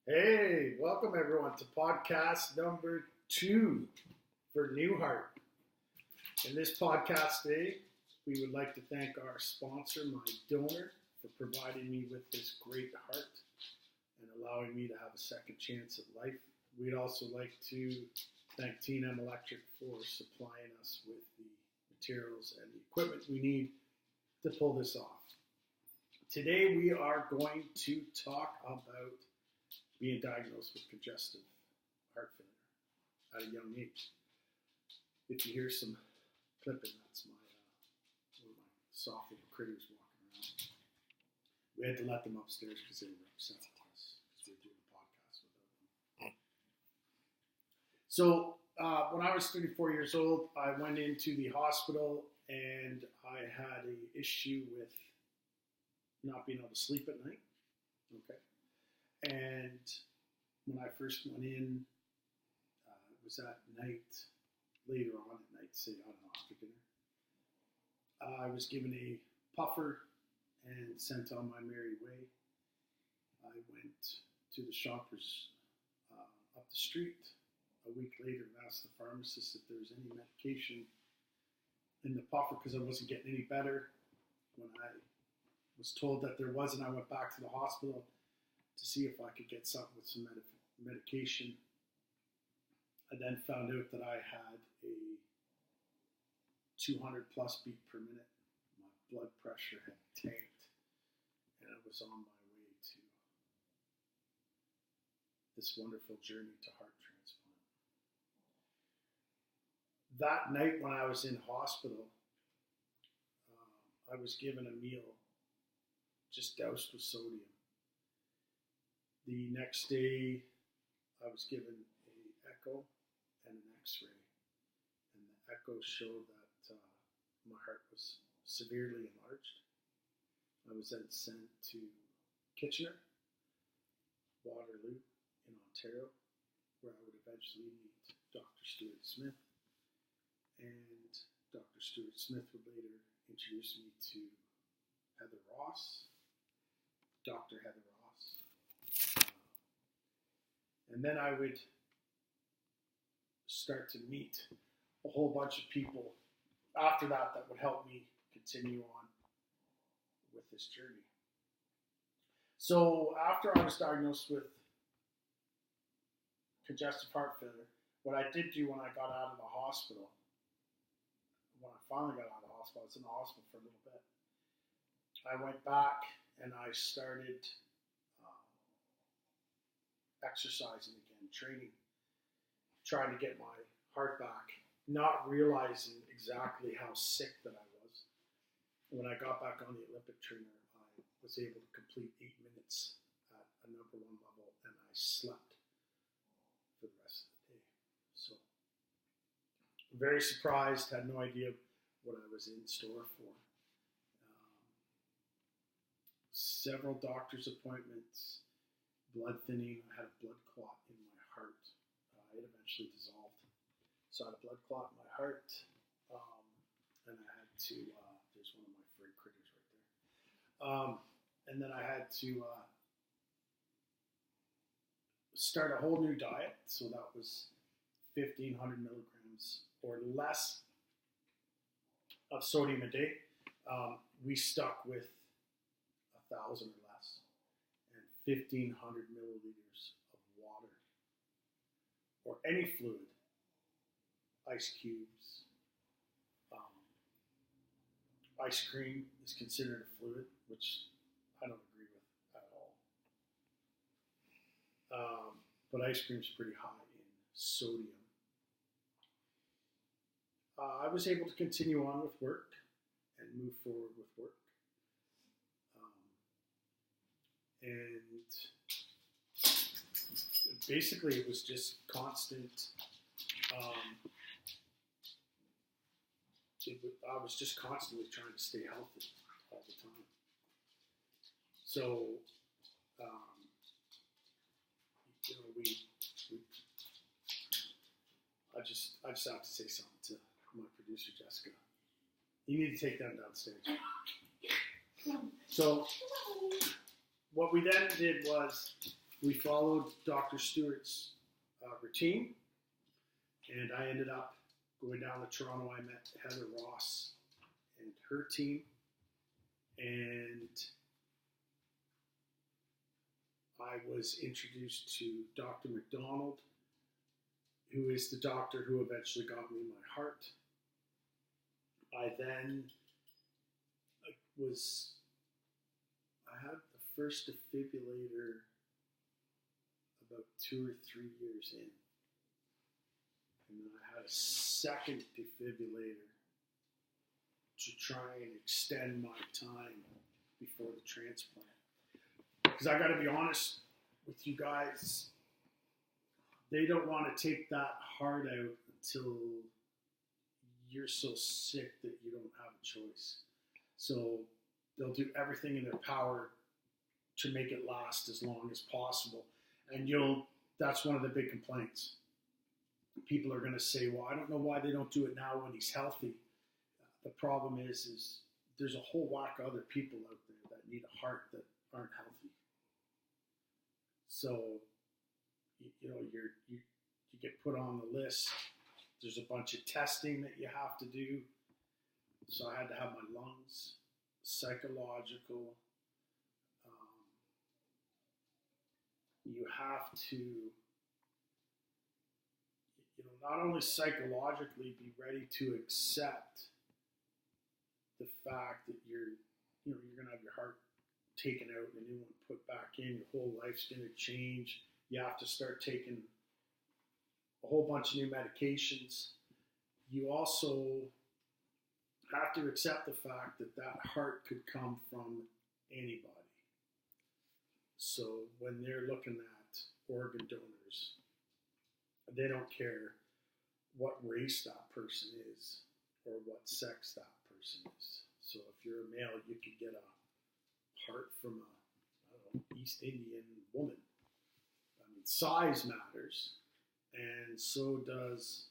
Hey, welcome everyone to podcast number 2 for Newheart. In this podcast today, we would like to thank our sponsor, my donor, for providing me with this great heart and allowing me to have a second chance at life. We'd also like to thank T&M Electric for supplying us with the materials and the equipment we need to pull this off. Today we are going to talk about being diagnosed with congestive heart failure at a young age. If you hear some clipping, that's one of my soft little critters walking around. We had to let them upstairs because they were upset with us because we were doing a podcast without them. So when I was 34 years old, I went into the hospital and I had an issue with not being able to sleep at night. Okay. And when I first went in, it was at night, later on at night, say, I don't know, after dinner. I was given a puffer and sent on my merry way. I went to the Shoppers up the street a week later and asked the pharmacist if there was any medication in the puffer because I wasn't getting any better. When I was told that there wasn't, I went back to the hospital to see if I could get something with some medication. I then found out that I had a 200 plus beat per minute. My blood pressure had tanked and I was on my way to this wonderful journey to heart transplant. That night when I was in hospital, I was given a meal just doused with sodium. The next day, I was given an echo and an x-ray. And the echo showed that my heart was severely enlarged. I was then sent to Kitchener, Waterloo in Ontario, where I would eventually meet Dr. Stuart Smith. And Dr. Stuart Smith would later introduce me to Heather Ross, Dr. Heather Ross. And then I would start to meet a whole bunch of people after that would help me continue on with this journey. So after I was diagnosed with congestive heart failure, what I did do when I got out of the hospital, when I finally got out of the hospital, I was in the hospital for a little bit. I went back and I started exercising again, training, trying to get my heart back, not realizing exactly how sick that I was. When I got back on the Olympic trainer, I was able to complete 8 minutes at a number 1 level, and I slept for the rest of the day. So, very surprised, had no idea what I was in store for. Several doctor's appointments, blood thinning. I had a blood clot in my heart. It eventually dissolved. So I had a blood clot in my heart. And I had to, there's one of my furry critters right there. And then I had to start a whole new diet. So that was 1,500 milligrams or less of sodium a day. We stuck with 1,000 or less. 1,500 milliliters of water or any fluid, ice cubes. Ice cream is considered a fluid, which I don't agree with at all. But ice cream is pretty high in sodium. I was able to continue on with work and move forward with work. And basically it was just constant, I was just constantly trying to stay healthy all the time. So, I just have to say something to my producer, Jessica. You need to take them downstairs. So, what we then did was we followed Dr. Stewart's routine, and I ended up going down to Toronto. I met Heather Ross and her team, and I was introduced to Dr. McDonald, who is the doctor who eventually got me my heart. I then I had the first defibrillator about 2 or 3 years in. And then I had a second defibrillator to try and extend my time before the transplant. Because I got to be honest with you guys, they don't want to take that heart out until you're so sick that you don't have a choice. So they'll do everything in their power to make it last as long as possible. And that's one of the big complaints. People are going to say, well, I don't know why they don't do it now when he's healthy. The problem is there's a whole whack of other people out there that need a heart that aren't healthy. So, you get put on the list. There's a bunch of testing that you have to do. So I had to have my lungs, psychological. You have to, not only psychologically be ready to accept the fact that you're going to have your heart taken out and a new one put back in. Your whole life's going to change. You have to start taking a whole bunch of new medications. You also have to accept the fact that heart could come from anybody. So when they're looking at organ donors, they don't care what race that person is or what sex that person is. So if you're a male, you could get a heart from East Indian woman. I mean, size matters, and so does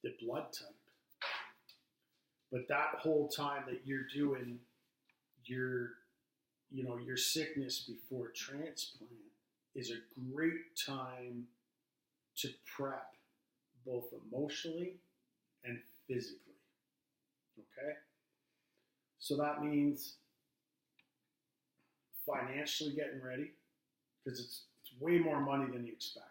the blood type. But that whole time that you're doing your sickness before transplant is a great time to prep both emotionally and physically. Okay? So that means financially getting ready, because it's way more money than you expect.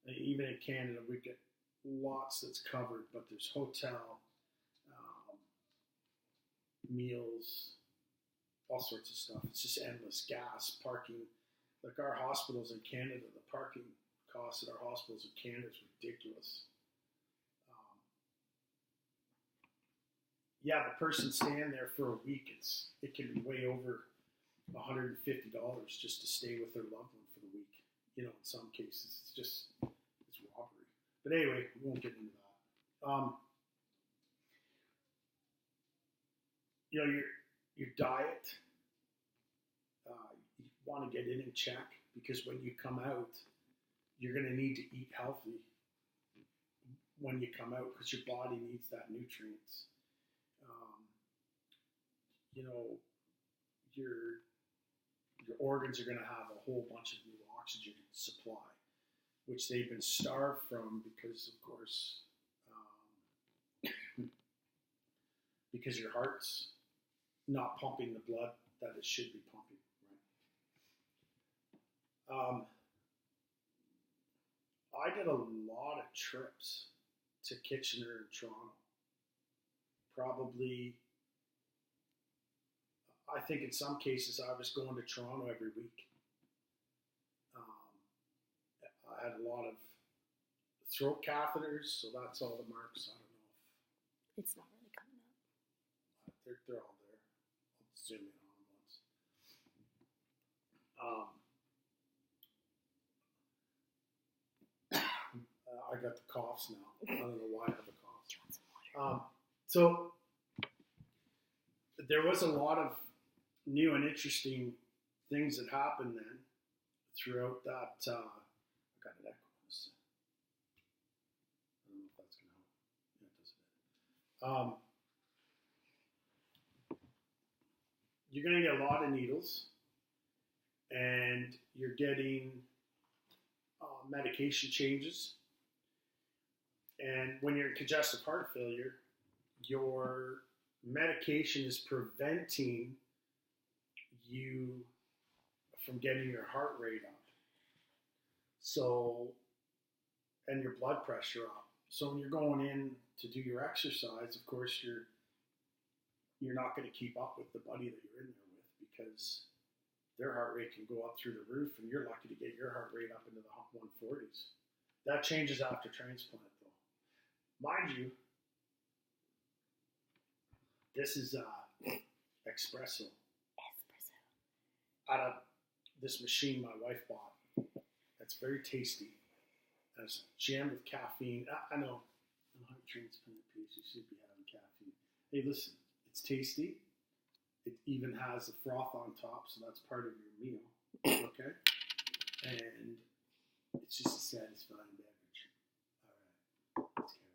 And even in Canada, we get lots that's covered, but there's hotel, meals, all sorts of stuff. It's just endless. Gas, parking. Like our hospitals in Canada, the parking costs at our hospitals in Canada is ridiculous. The person staying there for a week, it can be way over $150 just to stay with their loved one for the week. In some cases, it's robbery. But anyway, we won't get into that. Your diet, you want to get in check, because when you come out, you're going to need to eat healthy when you come out, because your body needs that nutrients. Your organs are going to have a whole bunch of new oxygen supply, which they've been starved from because, of course, because your heart's not pumping the blood that it should be pumping, right? I did a lot of trips to Kitchener and Toronto. Probably, I think in some cases I was going to Toronto every week. I had a lot of throat catheters, so that's all the marks. I don't know if it's not really coming up. They're all there. I'll zoom in on once. I got the coughs now. I don't know why I have the coughs. Do you want some water? So there was a lot of new and interesting things that happened then throughout that. I got an echo. I don't know if that's going to help. Yeah, it does a bit. You're going to get a lot of needles. and you're getting medication changes. And when you're in congestive heart failure, your medication is preventing you from getting your heart rate up. So, and your blood pressure up. So when you're going in to do your exercise, of course, you're not going to keep up with the buddy that you're in there with, because their heart rate can go up through the roof, and you're lucky to get your heart rate up into the 140s. That changes after transplant, though. Mind you, this is espresso. Out of this machine my wife bought. That's very tasty. It's jammed with caffeine. I know heart transplant patients should be having caffeine. Hey, listen, it's tasty. It even has the froth on top, so that's part of your meal. Okay? And it's just a satisfying beverage. All right, let's carry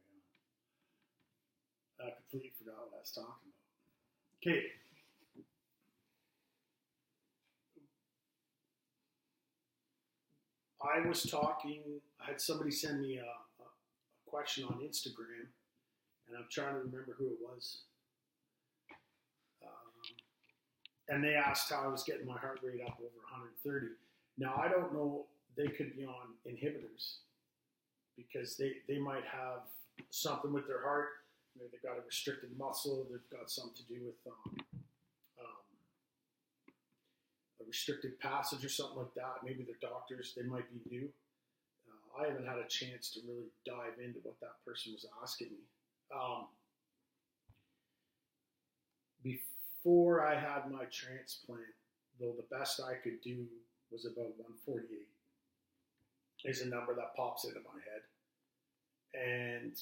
on. I completely forgot what I was talking about. Okay. I had somebody send me a question on Instagram, and I'm trying to remember who it was. And they asked how I was getting my heart rate up over 130. Now, I don't know, they could be on inhibitors, because they might have something with their heart. Maybe they've got a restricted muscle. They've got something to do with a restricted passage or something like that. Maybe they're doctors. They might be new. I haven't had a chance to really dive into what that person was asking me. Before I had my transplant, though, the best I could do was about 148. Is a number that pops into my head. And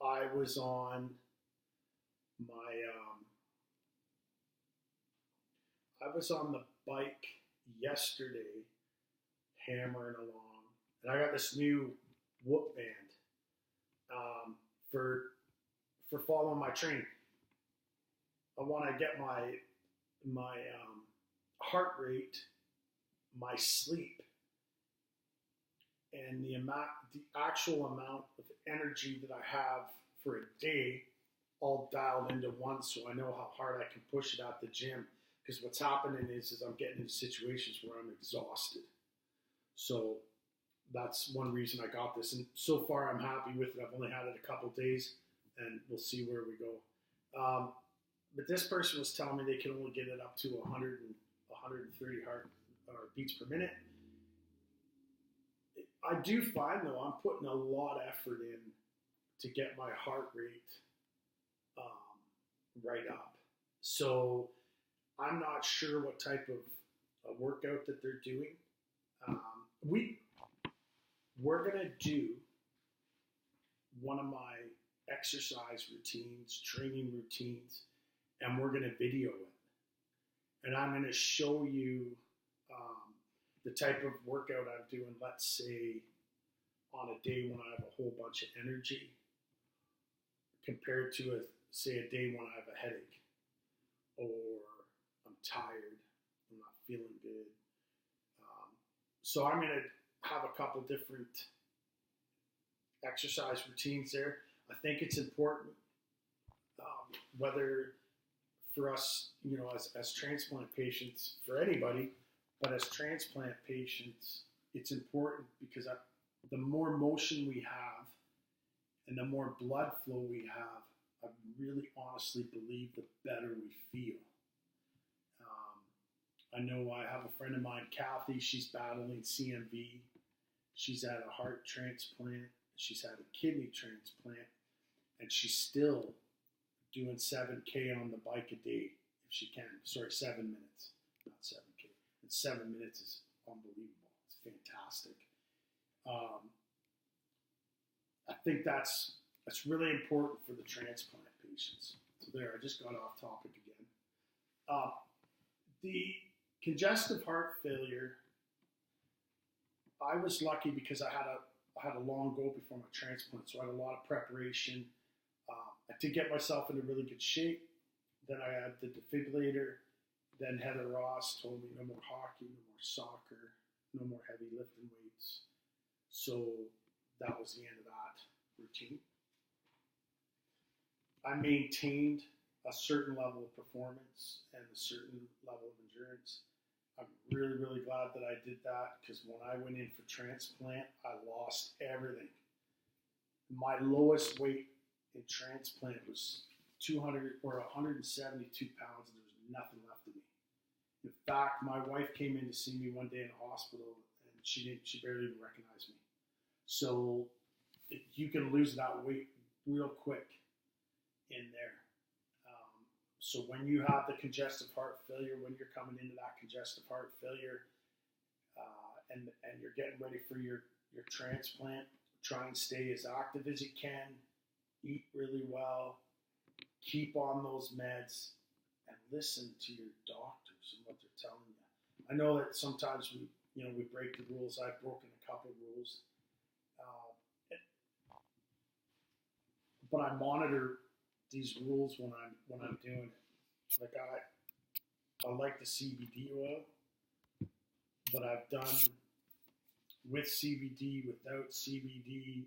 I was on the bike yesterday, hammering along, and I got this new Whoop band for following my training. I want to get my heart rate, my sleep, and the actual amount of energy that I have for a day all dialed into one, so I know how hard I can push it at the gym. Because what's happening is I'm getting into situations where I'm exhausted. So that's one reason I got this. And so far I'm happy with it. I've only had it a couple days, and we'll see where we go. But this person was telling me they can only get it up to 100 and 130 beats per minute. I do find, though, I'm putting a lot of effort in to get my heart rate right up. So I'm not sure what type of workout that they're doing. We're going to do one of my exercise routines, training routines, and we're going to video it. And I'm going to show you the type of workout I'm doing, let's say, on a day when I have a whole bunch of energy, compared to, a day when I have a headache, or I'm tired, I'm not feeling good. So I'm going to have a couple different exercise routines there. I think it's important, whether for us, as transplant patients, for anybody, but as transplant patients, it's important because the more motion we have and the more blood flow we have, I really honestly believe the better we feel. I know I have a friend of mine, Kathy, she's battling CMV. She's had a heart transplant. She's had a kidney transplant. And she's still doing 7K on the bike a day if she can. Sorry, 7 minutes, not 7K. And 7 minutes is unbelievable. It's fantastic. I think that's really important for the transplant patients. So there, I just got off topic again. The congestive heart failure, I was lucky because I had a long go before my transplant, so I had a lot of preparation. I did get myself into really good shape. Then I had the defibrillator, Then Heather Ross told me no more hockey, no more soccer, no more heavy lifting weights. So that was the end of that routine. I maintained a certain level of performance and a certain level of endurance. I'm really, really glad that I did that, because when I went in for transplant, I lost everything. My lowest weight in transplant was 200 or 172 pounds, and there was nothing left of me. In fact, my wife came in to see me one day in the hospital, and she barely even recognized me. So you can lose that weight real quick in there. So when you have the congestive heart failure, when you're coming into that congestive heart failure, and you're getting ready for your transplant, try and stay as active as you can, eat really well, keep on those meds, and listen to your doctors and what they're telling you. I know that sometimes we break the rules. I've broken a couple of rules, but I monitor these rules when I'm doing it. Like I like the CBD oil, but I've done with CBD, without CBD,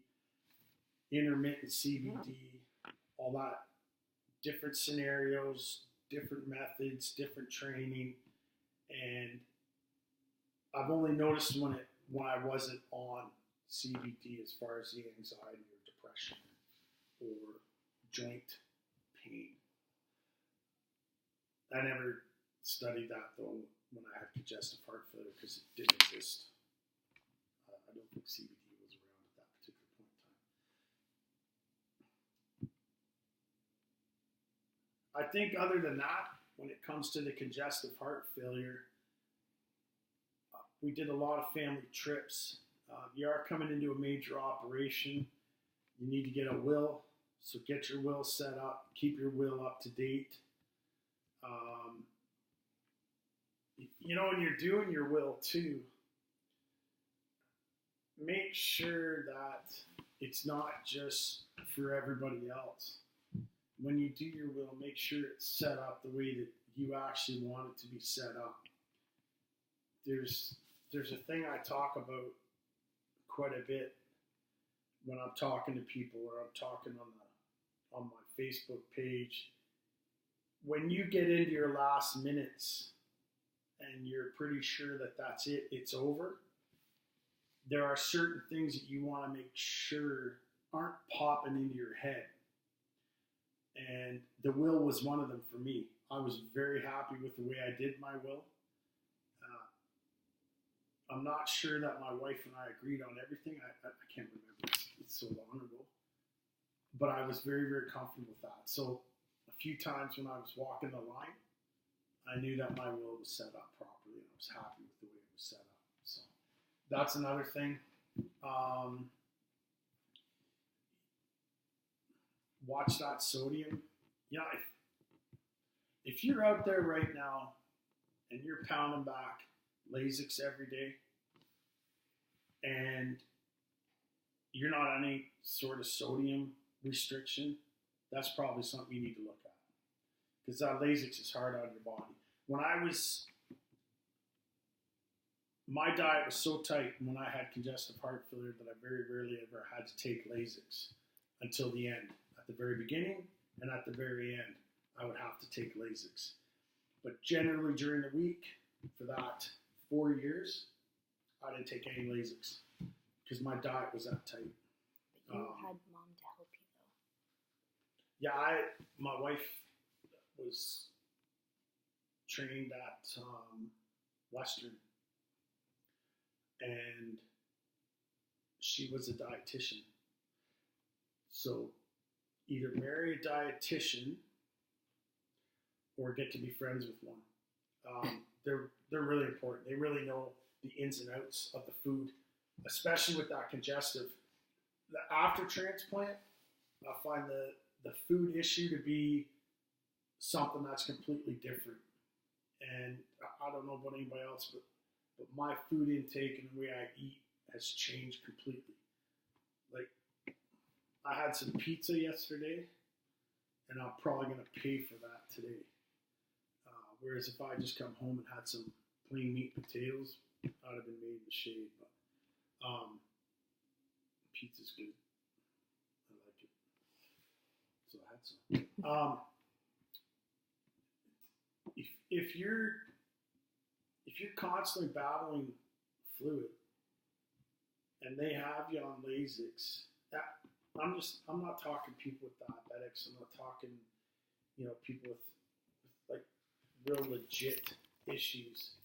intermittent CBD, all that, different scenarios, different methods, different training, and I've only noticed when I wasn't on CBD as far as the anxiety or depression or joint pain. I never studied that though when I had congestive heart failure, because it didn't exist. I don't think CBD was around at that particular point in time. I think other than that, when it comes to the congestive heart failure, we did a lot of family trips. You are coming into a major operation. You need to get a will. So get your will set up, keep your will up to date. When you're doing your will too, make sure that it's not just for everybody else. When you do your will, make sure it's set up the way that you actually want it to be set up. There's a thing I talk about quite a bit when I'm talking to people, or I'm talking on my Facebook page. When you get into your last minutes and you're pretty sure that that's it, it's over, there are certain things that you want to make sure aren't popping into your head. And the will was one of them for me. I was very happy with the way I did my will. I'm not sure that my wife and I agreed on everything. I can't remember. It's so long ago. But I was very, very comfortable with that. So a few times when I was walking the line, I knew that my will was set up properly, and I was happy with the way it was set up. So that's another thing. Watch that sodium. Yeah, if you're out there right now and you're pounding back Lasix every day, and you're not on any sort of sodium restriction, that's probably something you need to look at, because that Lasix is hard on your body. My diet was so tight when I had congestive heart failure that I very rarely ever had to take Lasix until the end. At the very beginning and at the very end, I would have to take Lasix. But generally during the week, for that 4 years, I didn't take any Lasix because my diet was that tight. But you had mom to help you though. Yeah, my wife was trained at Western, and she was a dietitian. So either marry a dietitian or get to be friends with one. They're really important. They really know the ins and outs of the food, especially with that congestive. After transplant, I find the food issue to be something that's completely different. And I don't know about anybody else, but my food intake and the way I eat has changed completely. Like, I had some pizza yesterday, and I'm probably going to pay for that today. Whereas if I just come home and had some plain meat and potatoes, I'd have been made in the shade. But pizza's good. I like it. So I had some. If you're constantly battling fluid and they have you on Lasix, I'm not talking people with diabetics. I'm not talking, people with like real legit issues.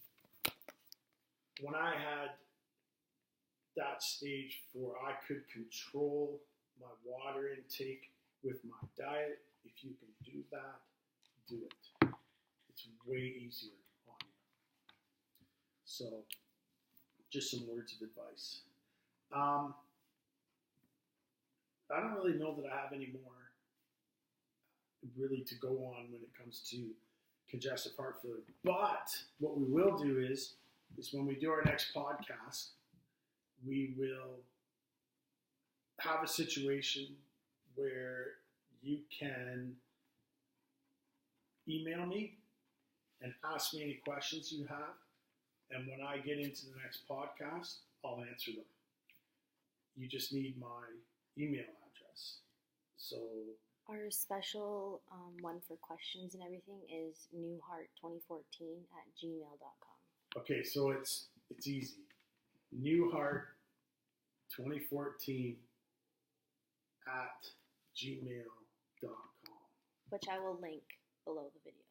When I had that stage where I could control my water intake with my diet, if you can do that, do it. It's way easier on you. So, just some words of advice. I don't really know that I have any more really to go on when it comes to congestive heart failure. But what we will do is when we do our next podcast, we will have a situation where you can email me and ask me any questions you have. And when I get into the next podcast, I'll answer them. You just need my email address. So our special one for questions and everything is newheart2014@gmail.com. Okay, so it's easy. newheart2014@gmail.com. Which I will link below the video.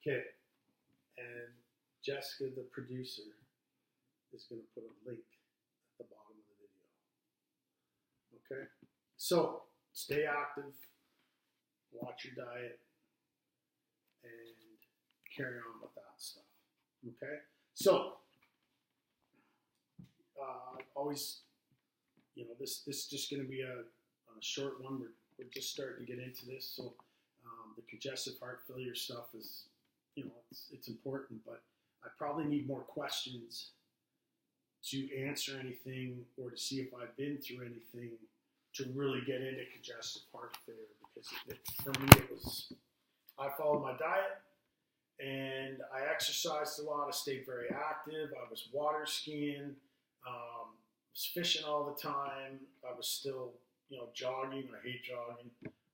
Okay, and Jessica, the producer, is going to put a link at the bottom of the video. Okay, so stay active, watch your diet, and carry on with that stuff. Okay, so always, this is just going to be a short one. We're just starting to get into this, so the congestive heart failure stuff is, it's important, but I probably need more questions to answer anything or to see if I've been through anything to really get into congestive heart failure, because for me I followed my diet and I exercised a lot. I stayed very active. I was water skiing, was fishing all the time. I was still, jogging. I hate jogging.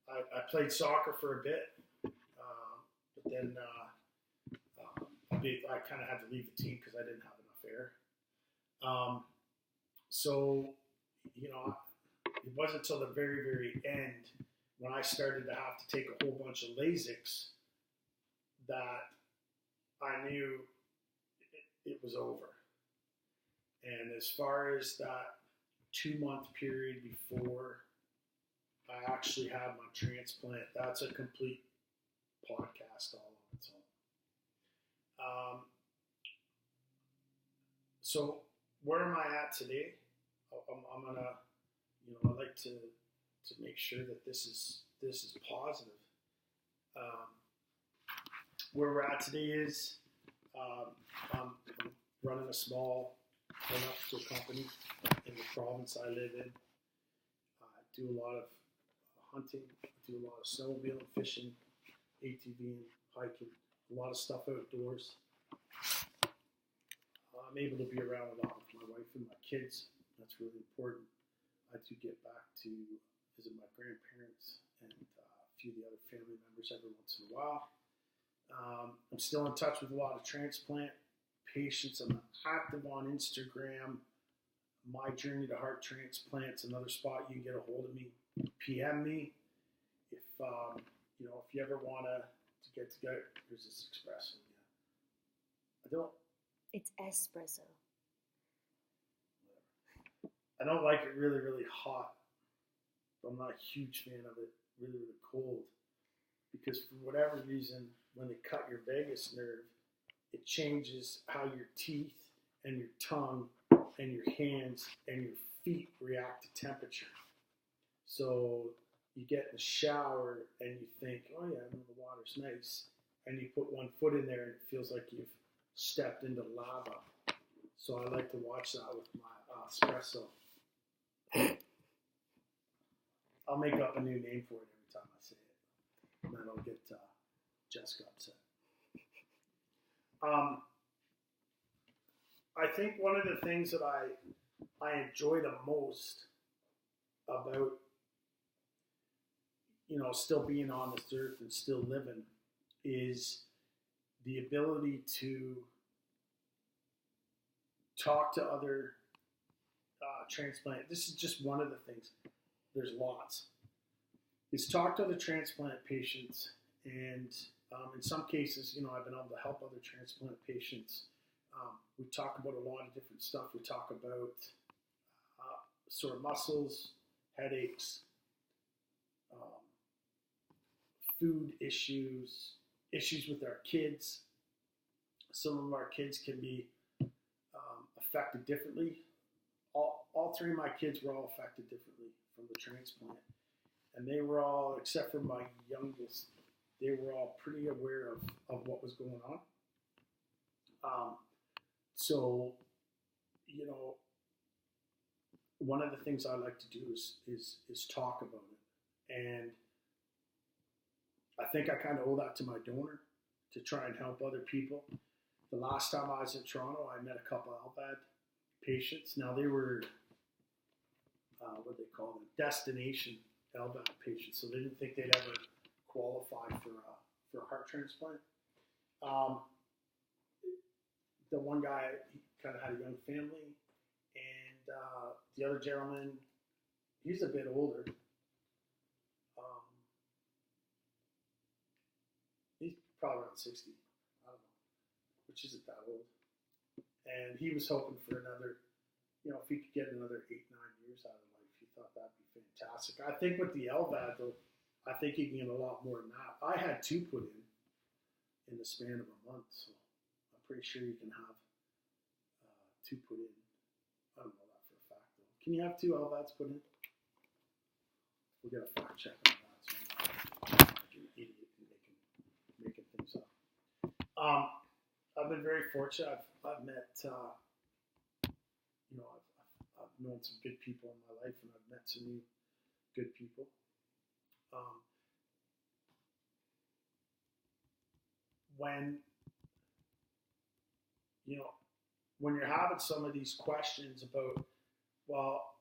I played soccer for a bit, but then I kind of had to leave the team because I didn't have enough air. So, it wasn't until the very, very end when I started to have to take a whole bunch of Lasix that I knew it was over. And as far as that 2-month period before I actually had my transplant, that's a complete podcast all on its own. So where am I at today? I'm gonna, I like to make sure that this is positive. Where we're at today is I'm running a small enough company in the province I live in. I do a lot of hunting, I do a lot of snowmobiling, fishing, ATVing, hiking, a lot of stuff outdoors. I'm able to be around a lot with my wife and my kids. That's really important. I do get back to visit my grandparents and a few of the other family members every once in a while. I'm still in touch with a lot of transplant patients. I'm active on Instagram. My Journey to Heart Transplant's another spot you can get a hold of me. PM me if if you ever want to get together. There's this espresso. It's espresso. I don't like it really, really hot. But I'm not a huge fan of it really, really cold, because for whatever reason, when they cut your vagus nerve, it changes how your teeth and your tongue and your hands and your feet react to temperature. So you get in the shower and you think, oh yeah, the water's nice. And you put one foot in there and it feels like you've stepped into lava. So I like to watch that with my espresso. I'll make up a new name for it every time I say it. And then I'll get Jessica upset. I think one of the things that I enjoy the most about, still being on this earth and still living is the ability to talk to other transplant. This is just one of the things. There's lots. Is talk to other transplant patients, and in some cases, I've been able to help other transplant patients. We talk about a lot of different stuff. We talk about sore muscles, headaches, food issues, issues with our kids. Some of our kids can be affected differently. All three of my kids were all affected differently from the transplant. And they were all, except for my youngest, they were all pretty aware of what was going on. So, one of the things I like to do is talk about it. And I think I kind of owe that to my donor to try and help other people. The last time I was in Toronto, I met a couple of LVAD patients. Now they were, what they call them, destination LVAD patients. So they didn't think they'd ever qualify for a heart transplant. The one guy, he kind of had a young family, and the other gentleman, he's a bit older. He's probably around 60, I don't know, which isn't that old. And he was hoping for another, if he could get another 8-9 years out of life, he thought that'd be fantastic. I think with the LVAD, though, I think he can get a lot more than that. I had 2 put in the span of a month, so I'm pretty sure you can have 2 put in. I don't know that for a fact, though. Can you have 2 LVADs put in? We'll get a fact check on that, so I'm not like an idiot and making things up. I've been very fortunate. I've met, I've known some good people in my life, and I've met some new good people. When you're having some of these questions about, well,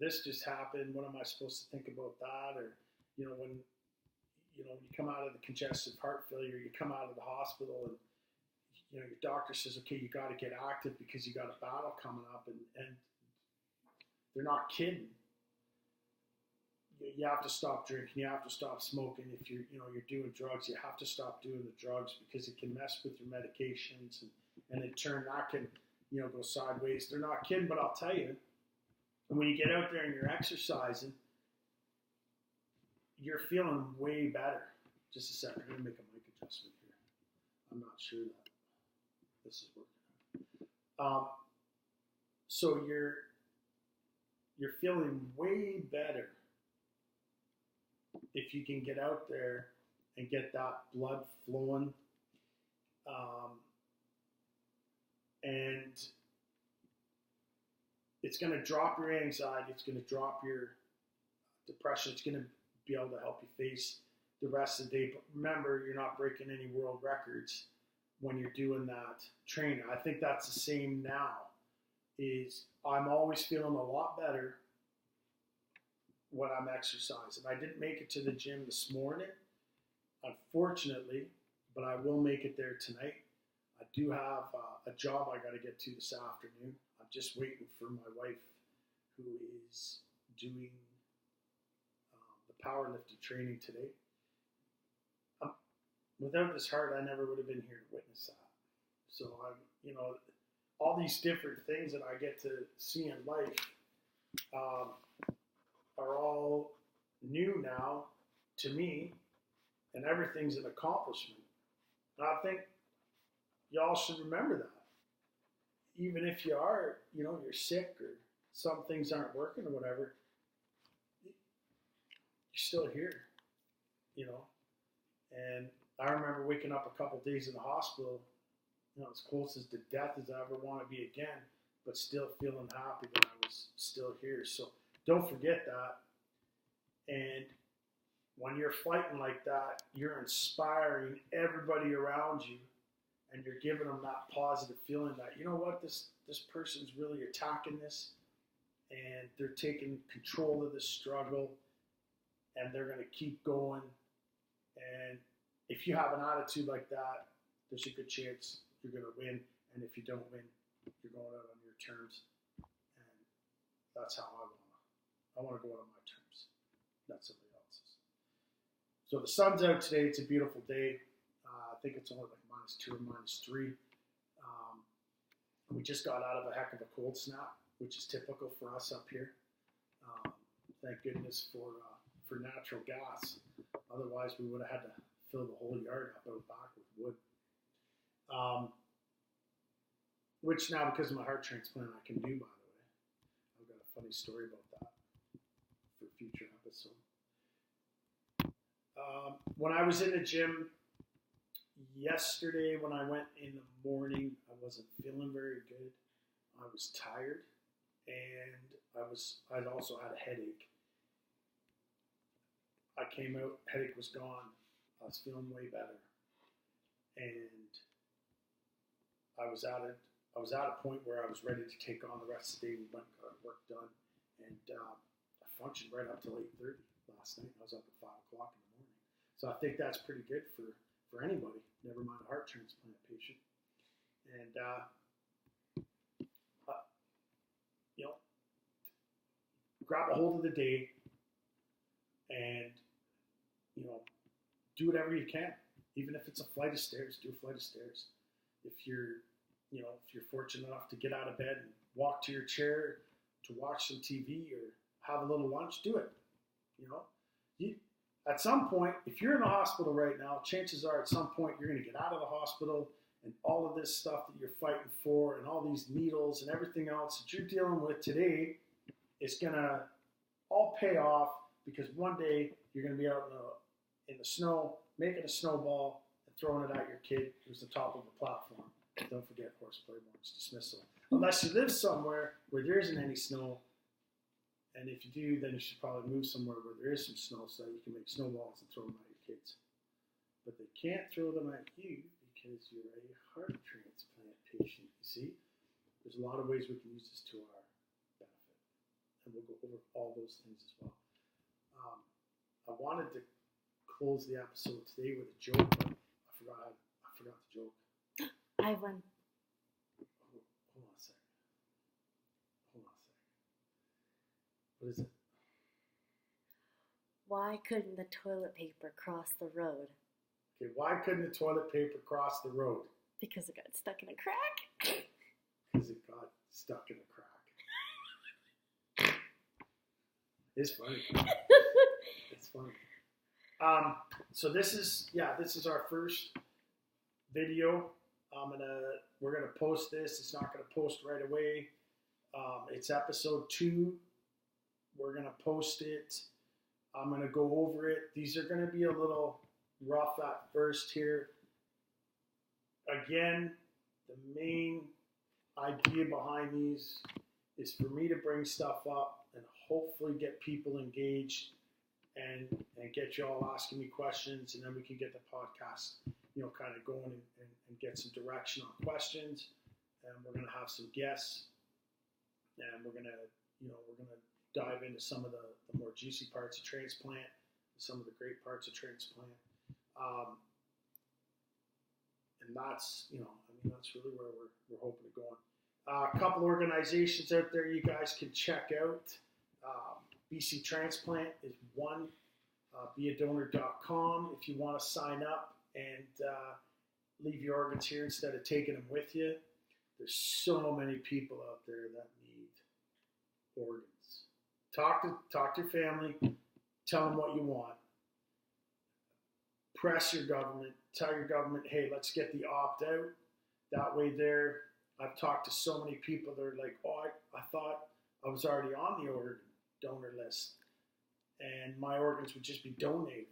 this just happened, what am I supposed to think about that? Or, when you come out of the congestive heart failure, you come out of the hospital and, your doctor says, okay, you got to get active because you got a battle coming up, and they're not kidding. You have to stop drinking. You have to stop smoking. If you're doing drugs, you have to stop doing the drugs because it can mess with your medications, and in turn that can, go sideways. They're not kidding, but I'll tell you, when you get out there and you're exercising, you're feeling way better. Just a second, I'm going to make a mic adjustment here. I'm not sure that this is working. So you're feeling way better if you can get out there and get that blood flowing, and it's going to drop your anxiety, it's going to drop your depression, it's going to be able to help you face the rest of the day. But remember, you're not breaking any world records when you're doing that training. I think that's the same now. Is I'm always feeling a lot better when I'm exercising. I didn't make it to the gym this morning, unfortunately, but I will make it there tonight. I do have a job I got to get to this afternoon. I'm just waiting for my wife, who is doing the powerlifting training today. Without this heart, I never would have been here to witness that. So all these different things that I get to see in life are all new now to me, and everything's an accomplishment. And I think y'all should remember that. Even if you are, you're sick or some things aren't working or whatever, you're still here, And I remember waking up a couple days in the hospital, as close as to death as I ever want to be again, but still feeling happy that I was still here. So don't forget that. And when you're fighting like that, you're inspiring everybody around you and you're giving them that positive feeling that, you know what, this person's really attacking this, and they're taking control of the struggle, and they're going to keep going. And if you have an attitude like that, there's a good chance you're going to win. And if you don't win, you're going out on your terms. And that's how I want to go out on my terms, not somebody else's. So the sun's out today. It's a beautiful day. I think it's only like -2 or -3. We just got out of a heck of a cold snap, which is typical for us up here. Thank goodness for natural gas. Otherwise, we would have had to fill the whole yard up out back with wood. Which now, because of my heart transplant, I can do, by the way. I've got a funny story about that for a future episode. When I was in the gym yesterday, when I went in the morning, I wasn't feeling very good. I was tired, and I also had a headache. I came out, headache was gone. I was feeling way better, and I was at a point where I was ready to take on the rest of the day. We went and got work done, and I functioned right up till 8:30 last night. I was up at 5 o'clock in the morning, so I think that's pretty good for anybody. Never mind a heart transplant patient. And grab a hold of the day, and do whatever you can. Even if it's a flight of stairs, do a flight of stairs. If you're fortunate enough to get out of bed and walk to your chair to watch some TV or have a little lunch, do it. At some point, if you're in the hospital right now, chances are at some point you're going to get out of the hospital, and all of this stuff that you're fighting for and all these needles and everything else that you're dealing with today is going to all pay off, because one day you're going to be out in the snow making a snowball and throwing it at your kid who's the top of the platform. Don't forget horseplay warrants dismissal. Unless you live somewhere where there isn't any snow, and if you do, then you should probably move somewhere where there is some snow so that you can make snowballs and throw them at your kids. But they can't throw them at you because you're a heart transplant patient. You see, there's a lot of ways we can use this to our benefit, and we'll go over all those things as well. I wanted to close the episode today with a joke, but I forgot the joke. I have one. Hold on a second. What is it? Why couldn't the toilet paper cross the road? Okay, why couldn't the toilet paper cross the road? Because it got stuck in a crack. Because it got stuck in a crack. It's funny. It's funny. So this is our first video. We're gonna post this. It's not gonna post right away. It's episode 2. We're gonna post it. I'm gonna go over it. These are gonna be a little rough at first here. Again, the main idea behind these is for me to bring stuff up and hopefully get people engaged and get you all asking me questions, and then we can get the podcast, kind of going and get some direction on questions. And we're going to have some guests, and we're going to dive into some of the more juicy parts of transplant, some of the great parts of transplant. And that's, that's really where we're hoping to go on. A couple organizations out there you guys can check out. BC Transplant is one. Beadonor.com if you want to sign up and leave your organs here instead of taking them with you. There's so many people out there that need organs. Talk to your family. Tell them what you want. Press your government. Tell your government, hey, let's get the opt-out. That way there, I've talked to so many people that are like, oh, I thought I was already on the organ donor list, and my organs would just be donated.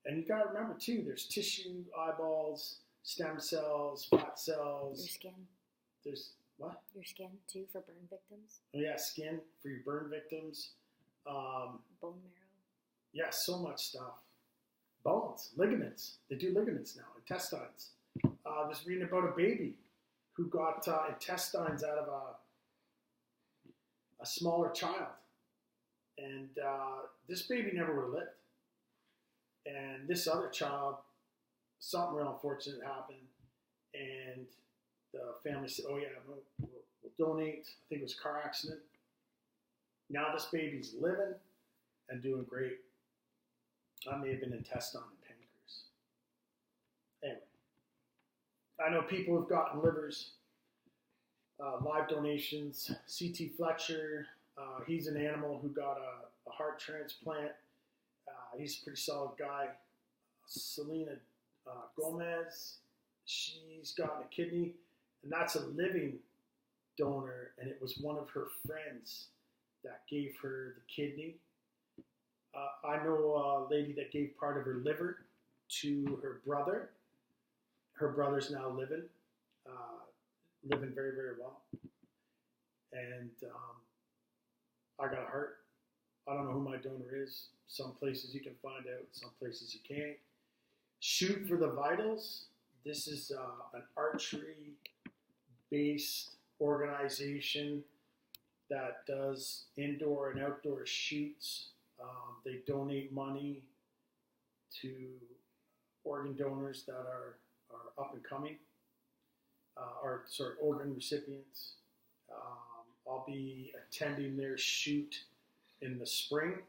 And you got to remember, too, there's tissue, eyeballs, stem cells, fat cells. Your skin. There's what? Your skin, too, for burn victims. Oh, yeah, skin for your burn victims. Bone marrow. Yeah, so much stuff. Bones, ligaments. They do ligaments now, intestines. I was reading about a baby who got intestines out of a smaller child. And this baby never would have lived. And this other child, something real unfortunate happened. And the family said, oh yeah, we'll donate. I think it was a car accident. Now this baby's living and doing great. I may have been intestine and pancreas. Anyway, I know people who've gotten livers, live donations. C.T. Fletcher, he's an animal who got a heart transplant. He's a pretty solid guy. Selena Gomez, she's gotten a kidney, and that's a living donor, and it was one of her friends that gave her the kidney. I know a lady that gave part of her liver to her brother. Her brother's now living very, very well. And I got a heart. I don't know who my donor is. Some places you can find out, some places you can't. Shoot for the Vitals. This is an archery-based organization that does indoor and outdoor shoots. They donate money to organ donors that are up and coming, organ recipients. I'll be attending their shoot in the spring.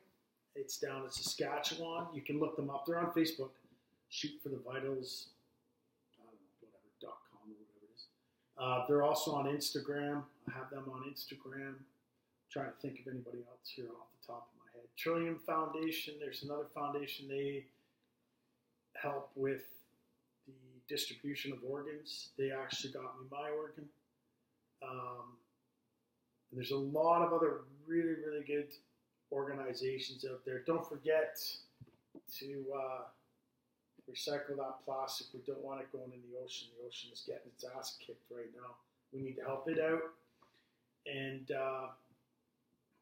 It's down in Saskatchewan. You can look them up. They're on Facebook. Shoot for the Vitals, I don't know, .com or whatever it is. They're also on Instagram. I have them on Instagram. I'm trying to think of anybody else here off the top of my head. Trillium Foundation, there's another foundation. They help with the distribution of organs. They actually got me my organ. And there's a lot of other really, really good organizations out there. Don't forget to recycle that plastic. We don't want it going in the ocean. The ocean is getting its ass kicked right now. We need to help it out. And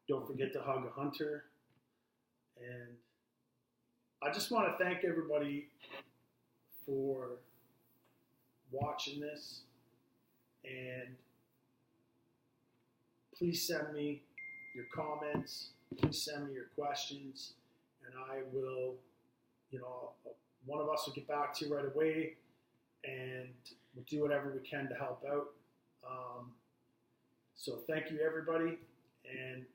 don't forget to hug a hunter. And I just want to thank everybody for watching this. And please send me your comments. Please send me your questions. And I will, one of us will get back to you right away. And we'll do whatever we can to help out. So thank you, everybody. And,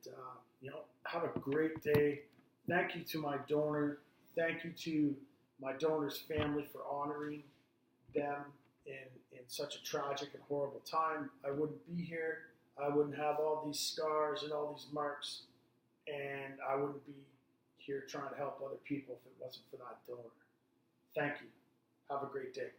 have a great day. Thank you to my donor. Thank you to my donor's family for honoring them in such a tragic and horrible time. I wouldn't be here. I wouldn't have all these scars and all these marks. And I wouldn't be here trying to help other people if it wasn't for that donor. Thank you. Have a great day.